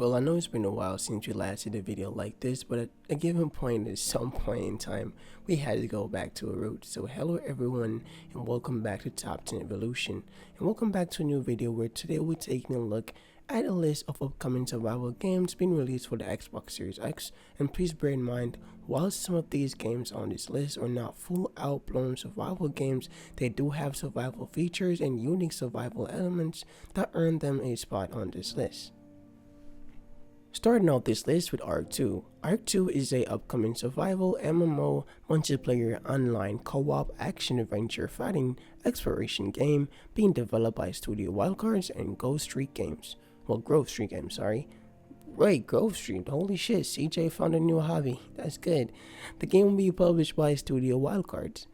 Well, I know it's been a while since we last did a video like this, but at a given point, at some point in time, we had to go back to a root. So hello everyone, and welcome back to Top 10 Evolution, and welcome back to a new video where today we're taking a look at a list of upcoming survival games being released for the Xbox Series X. And please bear in mind, while some of these games on this list are not full out blown survival games, they do have survival features and unique survival elements that earn them a spot on this list. Starting out this list with Ark 2. Ark 2 is a upcoming survival MMO multiplayer online co-op action adventure fighting exploration game being developed by Studio Wildcards and Grove Street Games. Sorry. Right, Grove Street. Holy shit, CJ found a new hobby. That's good. The game will be published by Studio Wildcards.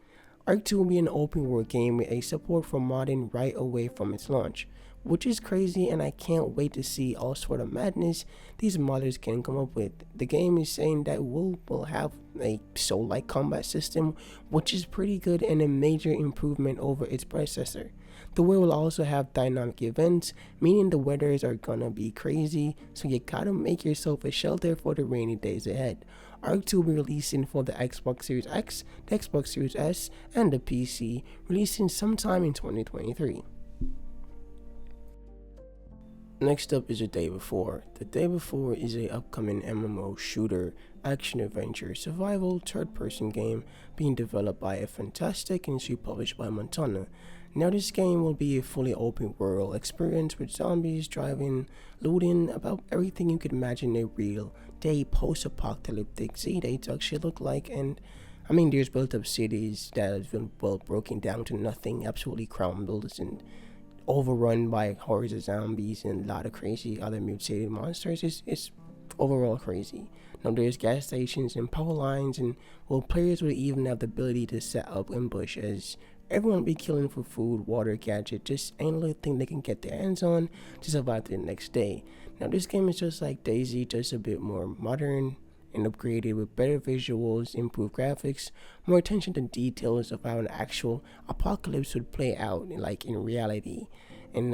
Ark 2 will be an open world game with a support for modding right away from its launch, which is crazy, and I can't wait to see all sort of madness these modders can come up with. The game is saying that we'll have a soul-like combat system, which is pretty good and a major improvement over its predecessor. The world will also have dynamic events, meaning the weathers are gonna be crazy, so you gotta make yourself a shelter for the rainy days ahead. Ark 2 will be releasing for the Xbox Series X, the Xbox Series S, and the PC, releasing sometime in 2023. Next up is The Day Before. The Day Before is a upcoming MMO shooter, action adventure, survival, third-person game being developed by a fantastic industry published by Montana. Now this game will be a fully open world experience with zombies, driving, looting, about everything you could imagine a real day post-apocalyptic Z-Day actually look like. And I mean, there's built up cities that have been broken down to nothing, absolutely crumbled and overrun by hordes of zombies and a lot of crazy other mutated monsters. It's overall crazy. Now there's gas stations and power lines, and well, players will even have the ability to set up ambush, as everyone will be killing for food, water, gadget, just any little thing they can get their hands on to survive the next day. Now this game is just like DayZ, just a bit more modern and upgraded with better visuals, improved graphics, more attention to details of how an actual apocalypse would play out like in reality. And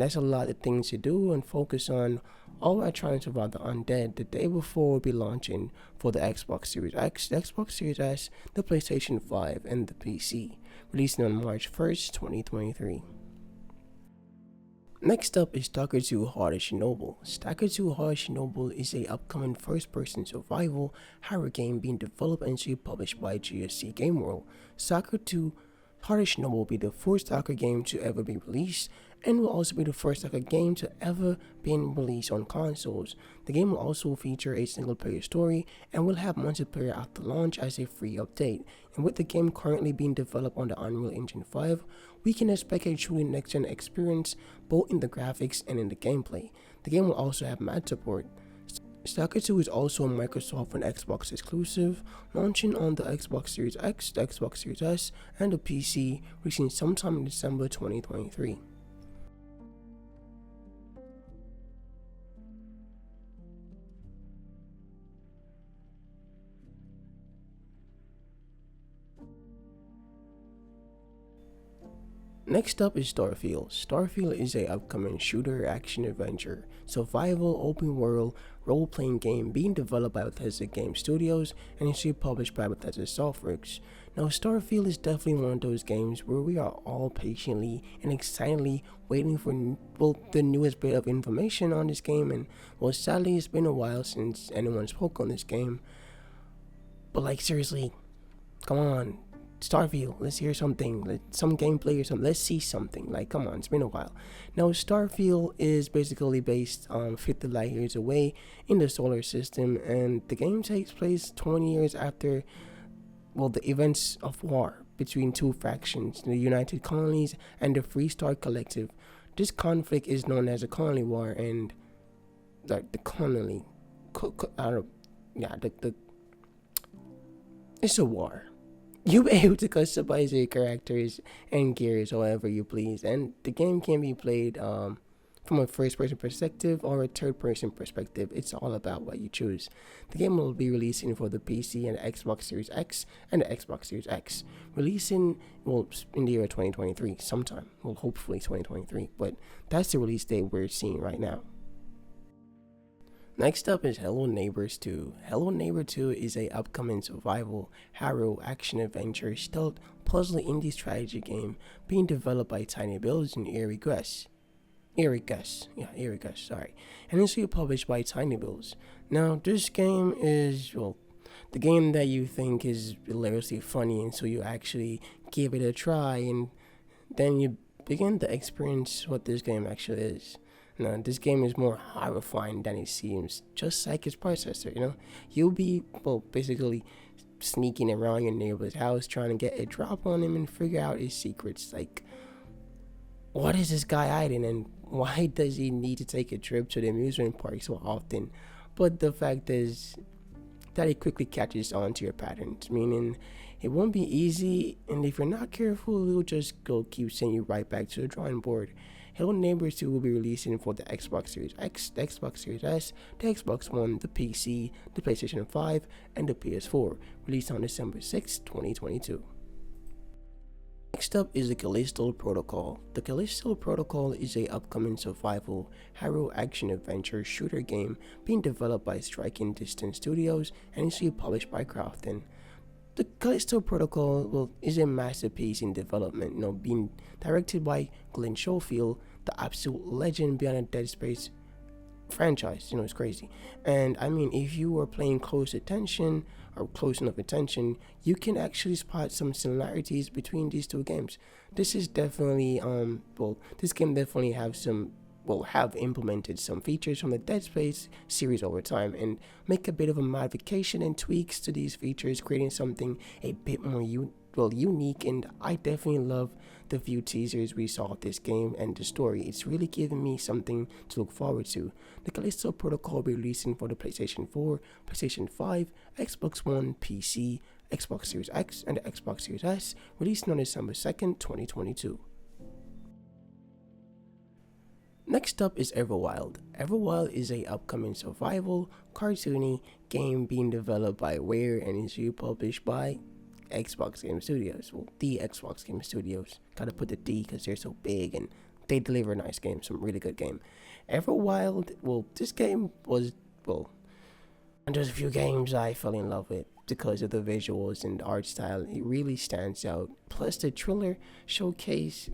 that's a lot of things to do and focus on, all while trying to survive the undead. The Day Before will be launching for the Xbox Series X, the Xbox Series S, the PlayStation 5, and the PC, releasing on March 1st, 2023. Next up is Stalker 2 Heart of Chernobyl. Stalker 2 Heart of Chernobyl is a upcoming first-person survival horror game being developed and published by GSC Game World. Stalker 2 Heart of Chernobyl will be the first Stalker game to ever be released, and will also be the first Stalker game to ever been released on consoles. The game will also feature a single-player story and will have multiplayer after launch as a free update. And with the game currently being developed on the Unreal Engine 5, we can expect a truly next-gen experience both in the graphics and in the gameplay. The game will also have mod support. Stalker 2 is also a Microsoft and Xbox exclusive, launching on the Xbox Series X, the Xbox Series S, and the PC, reaching sometime in December 2023. Next up is Starfield. Starfield is a upcoming shooter, action adventure, survival, open world, role-playing game being developed by Bethesda Game Studios and is published by Bethesda Softworks. Now Starfield is definitely one of those games where we are all patiently and excitedly waiting for the newest bit of information on this game, and well, sadly it's been a while since anyone spoke on this game, but like seriously, come on. Starfield, let's hear something, some gameplay or something, let's see something, like come on, it's been a while. Now Starfield is basically based 50 light years away in the solar system, and the game takes place 20 years after, well, the events of war between two factions, the United Colonies and the Free Star Collective. This conflict is known as the Colony War, and the colony, it's a war. You'll be able to customize your characters and gears however you please, and the game can be played from a first-person perspective or a third-person perspective. It's all about what you choose. The game will be releasing for the PC and the Xbox Series X and the Xbox Series X, releasing in the year 2023 sometime. Well, hopefully 2023, but that's the release date we're seeing right now. Next up is Hello Neighbors 2. Hello Neighbor 2 is a upcoming survival, horror, action adventure, stealth, puzzle indie strategy game being developed by Tiny Builds and Eerie Guess. Sorry. And it's published by Tiny Builds. Now, this game is, well, the game that you think is hilariously funny, and so you actually give it a try, and then you begin to experience what this game actually is. Now, this game is more horrifying than it seems, just like its predecessor, You'll be, well, basically sneaking around your neighbor's house trying to get a drop on him and figure out his secrets. Like, what is this guy hiding, and why does he need to take a trip to the amusement park so often? But the fact is that it quickly catches on to your patterns, meaning it won't be easy, and if you're not careful, it'll just keep sending you right back to the drawing board. Hello Neighbors 2 will be releasing for the Xbox Series X, the Xbox Series S, the Xbox One, the PC, the PlayStation 5, and the PS4, released on December 6, 2022. Next up is the Callisto Protocol. The Callisto Protocol is a upcoming survival, horror action adventure shooter game being developed by Striking Distance Studios and is published by Crafton. The Callisto Protocol is a masterpiece in development, being directed by Glenn Schofield, the absolute legend behind the Dead Space franchise. It's crazy. And I mean, if you are playing close enough attention, you can actually spot some similarities between these two games. This is definitely this game definitely have implemented some features from the Dead Space series over time and make a bit of a modification and tweaks to these features, creating something a bit more unique. And I definitely love the few teasers we saw of this game and the story. It's really giving me something to look forward to. The Callisto Protocol will be releasing for the PlayStation 4, PlayStation 5, Xbox One, PC, Xbox Series X, and the Xbox Series S, releasing on December 2nd, 2022. Next up is Everwild. Everwild is a upcoming survival, cartoony game being developed by Rare and is published by Xbox Game Studios. Well, the Xbox Game Studios. Gotta put the D because they're so big and they deliver nice games, some really good game. Everwild, this game was, and there's a few games I fell in love with because of the visuals and the art style. It really stands out. Plus the trailer showcase,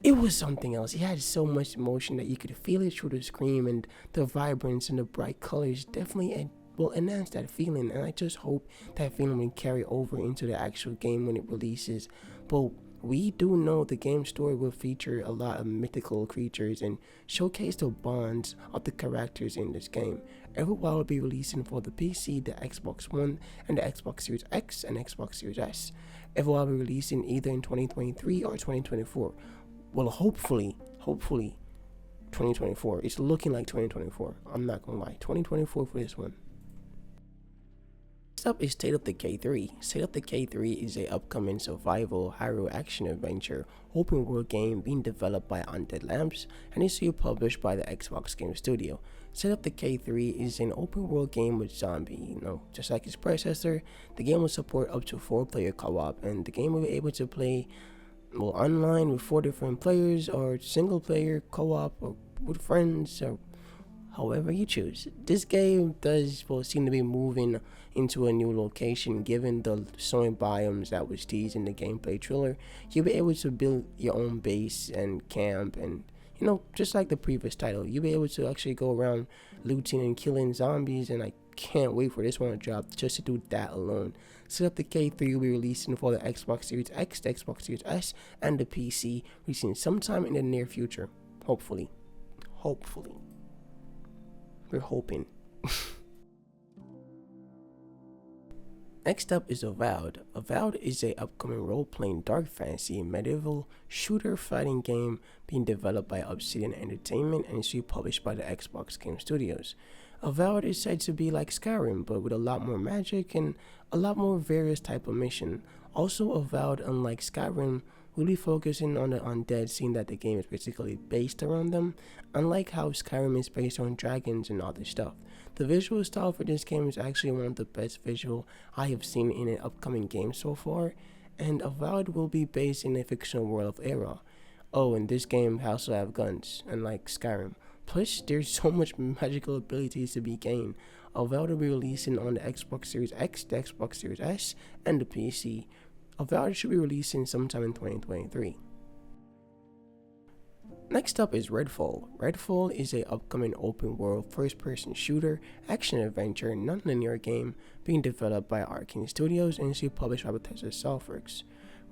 it was something else. It had so much emotion that you could feel it through the screen, and the vibrance and the bright colors definitely enhance that feeling. And I just hope that feeling will carry over into the actual game when it releases. But we do know the game story will feature a lot of mythical creatures and showcase the bonds of the characters in this game. Everwild will be releasing for the PC, the Xbox One, and the Xbox Series X and Xbox Series S. Everwild will be releasing either in 2023 or 2024. Well, hopefully 2024. It's looking like 2024. I'm not gonna lie. 2024 for this one. Next up is State of Decay 3. State of Decay 3 is a upcoming survival, horror action adventure, open world game being developed by Undead Lamps and is published by the Xbox Game Studio. State of Decay 3 is an open world game with zombie, just like its predecessor. The game will support up to 4-player co-op, and the game will be able to play online with 4 different players, or single player co-op, or with friends, or however you choose. This game does seem to be moving into a new location. Given the snowy biomes that was teased in the gameplay trailer, you'll be able to build your own base and camp, and just like the previous title, you'll be able to actually go around looting and killing zombies, and I can't wait for this one to drop just to do that alone. State of Decay 3 will be releasing for the Xbox Series X, the Xbox Series S, and the PC, releasing sometime in the near future. Hopefully. We're hoping. Next up is Avowed. Avowed is a upcoming role-playing dark fantasy medieval shooter fighting game being developed by Obsidian Entertainment and is published by the Xbox Game Studios. Avowed is said to be like Skyrim, but with a lot more magic and a lot more various type of mission. Also, Avowed, unlike Skyrim, really focusing on the undead, seeing that the game is basically based around them, unlike how Skyrim is based on dragons and other stuff. The visual style for this game is actually one of the best visual I have seen in an upcoming game so far, and Avowed will be based in a fictional world of Era. Oh, and this game also have guns, unlike Skyrim. Plus, there's so much magical abilities to be gained. Avowed will be releasing on the Xbox Series X, the Xbox Series S, and the PC. Avowed should be releasing sometime in 2023. Next up is Redfall. Redfall is a upcoming open world first person shooter, action adventure, non-linear game being developed by Arkane Studios and is published by Bethesda Softworks.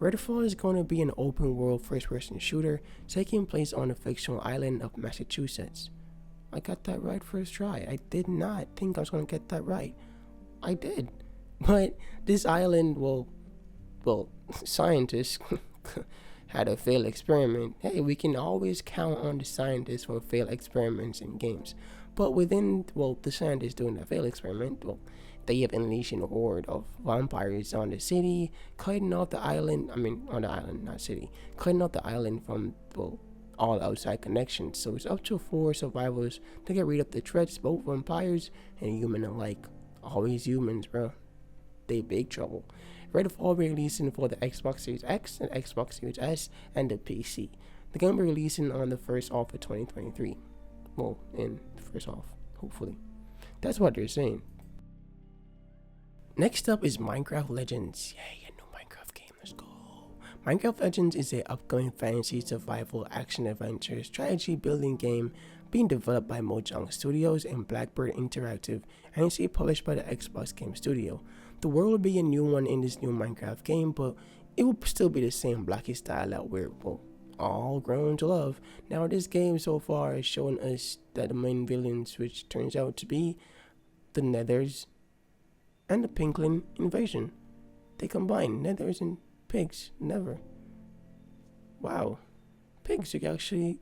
Redfall is going to be an open world first person shooter taking place on the fictional island of Massachusetts. I got that right first try. I did not think I was going to get that right. I did. But this island, well, scientists had a failed experiment. Hey, we can always count on the scientists for failed experiments in games. But within, the scientists doing the failed experiment, they have unleashed a horde of vampires on the city, cutting off the island, on the island, not city, cutting off the island from, all outside connections. So it's up to 4 survivors to get rid of the threats, both vampires and human alike. Always humans, bro. They big trouble. Redfall will be releasing for the Xbox Series X and Xbox Series S and the PC. The game will be releasing on the first half of 2023. Well, in the first half, hopefully. That's what they're saying. Next up is Minecraft Legends. Yay, a new Minecraft game, let's go. Minecraft Legends is an upcoming fantasy survival action adventure strategy building game being developed by Mojang Studios and Blackbird Interactive and is published by the Xbox Game Studio. The world will be a new one in this new Minecraft game, but it will still be the same blocky style that we're all grown to love. Now this game so far is showing us that the main villains, which turns out to be the Nethers and the Pinkling invasion. They combine Nethers and pigs. Never. Wow. Pigs are actually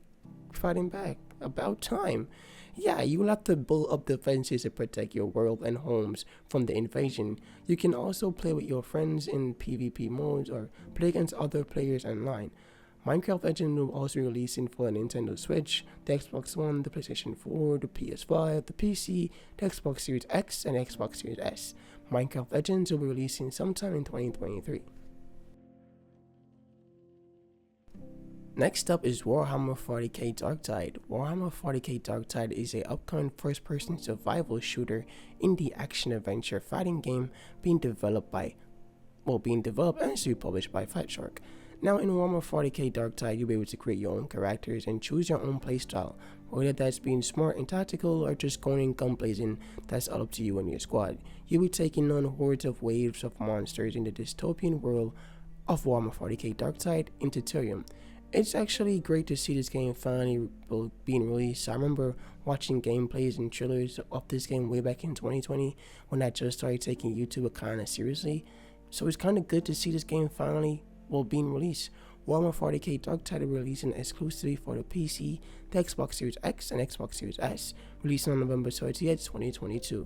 fighting back. About time. Yeah, you will have to build up defenses to protect your world and homes from the invasion. You can also play with your friends in PvP modes or play against other players online. Minecraft Legends will also be releasing for the Nintendo Switch, the Xbox One, the PlayStation 4, the PS5, the PC, the Xbox Series X, and Xbox Series S. Minecraft Legends will be releasing sometime in 2023. Next up is Warhammer 40k Darktide. Warhammer 40k Darktide is an upcoming first-person survival shooter indie action-adventure fighting game being developed and to be published by Fatshark. Now in Warhammer 40k Darktide, you'll be able to create your own characters and choose your own playstyle. Whether that's being smart and tactical or just going in gun blazing, that's all up to you and your squad. You'll be taking on hordes of waves of monsters in the dystopian world of Warhammer 40k Darktide into Tyrium. It's actually great to see this game finally being released. I remember watching gameplays and trailers of this game way back in 2020 when I just started taking YouTube kind of seriously. So it's kind of good to see this game finally being released. Warhammer 40k Darktide will be releasing exclusively for the PC, the Xbox Series X, and Xbox Series S, releasing on November 30th, 2022.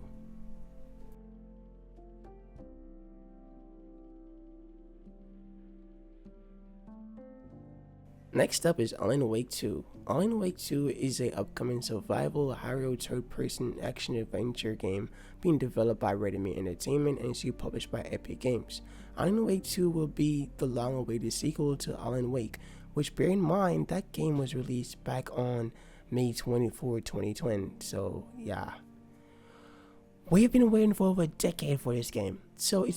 Next up is Alan Wake 2. Alan Wake 2 is a upcoming survival horror third-person action-adventure game being developed by Remake Entertainment and is published by Epic Games. Alan Wake 2 will be the long-awaited sequel to Alan Wake, which bear in mind that game was released back on May 24, 2020. So yeah, we've been waiting for over a decade for this game. So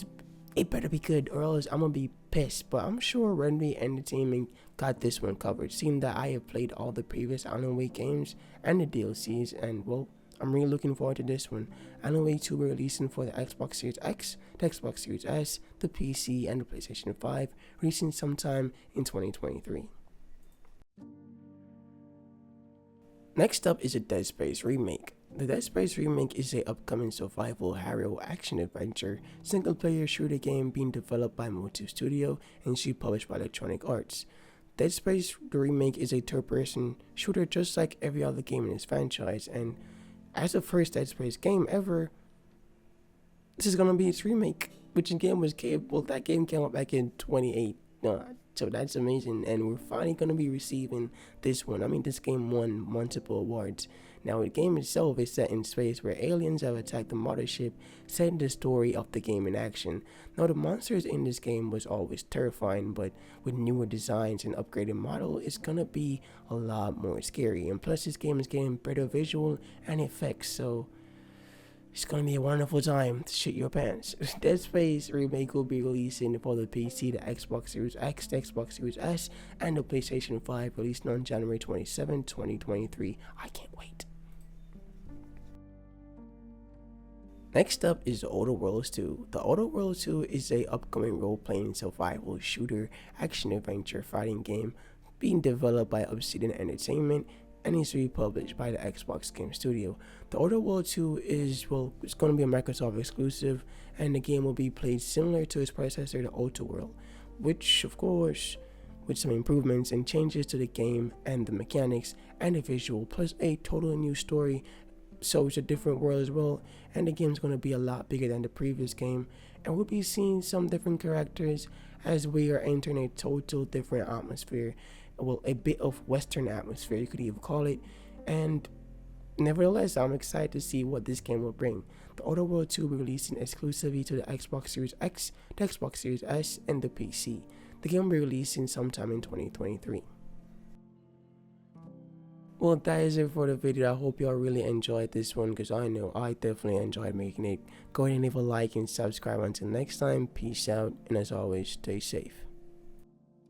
it better be good or else I'm gonna be pissed. But I'm sure Remake Entertainment got this one covered, seeing that I have played all the previous Alan Wake games and the DLCs, and I'm really looking forward to this one. Alan Wake 2 will be releasing for the Xbox Series X, the Xbox Series S, the PC, and the PlayStation 5, releasing sometime in 2023. Next up is a Dead Space remake. The Dead Space remake is a upcoming survival horror action adventure single-player shooter game being developed by Motive Studio and published by Electronic Arts. Dead Space the remake is a third-person shooter just like every other game in this franchise, and as the first Dead Space game ever, this is gonna be its remake, which again that game came out back in 2008. So that's amazing, and we're finally gonna be receiving this one. This game won multiple awards. Now, the game itself is set in space where aliens have attacked the mothership, setting the story of the game in action. Now, the monsters in this game was always terrifying, but with newer designs and upgraded model, it's gonna be a lot more scary. And plus, this game is getting better visual and effects, so it's gonna be a wonderful time to shit your pants. Dead Space Remake will be releasing for the PC, the Xbox Series X, the Xbox Series S, and the PlayStation 5, releasing on January 27, 2023. I can't wait. Next up is The Outer Worlds 2. The Outer Worlds 2 is a upcoming role-playing survival shooter action-adventure fighting game being developed by Obsidian Entertainment and is republished by the Xbox Game Studio. The Outer Worlds 2 is, well, it's going to be a Microsoft exclusive, and the game will be played similar to its predecessor, The Outer World, which, of course, with some improvements and changes to the game and the mechanics and the visual, plus a totally new story, so it's a different world as well, and the game's going to be a lot bigger than the previous game, and we'll be seeing some different characters as we are entering a total different atmosphere. Well, a bit of Western atmosphere, you could even call it, and nevertheless, I'm excited to see what this game will bring. The Outer Worlds 2 will be releasing exclusively to the Xbox Series X, the Xbox Series S, and the PC. The game will be releasing sometime in 2023. Well, that is it for the video. I hope y'all really enjoyed this one, because I know I definitely enjoyed making it. Go ahead and leave a like and subscribe. Until next time, peace out, and as always, stay safe.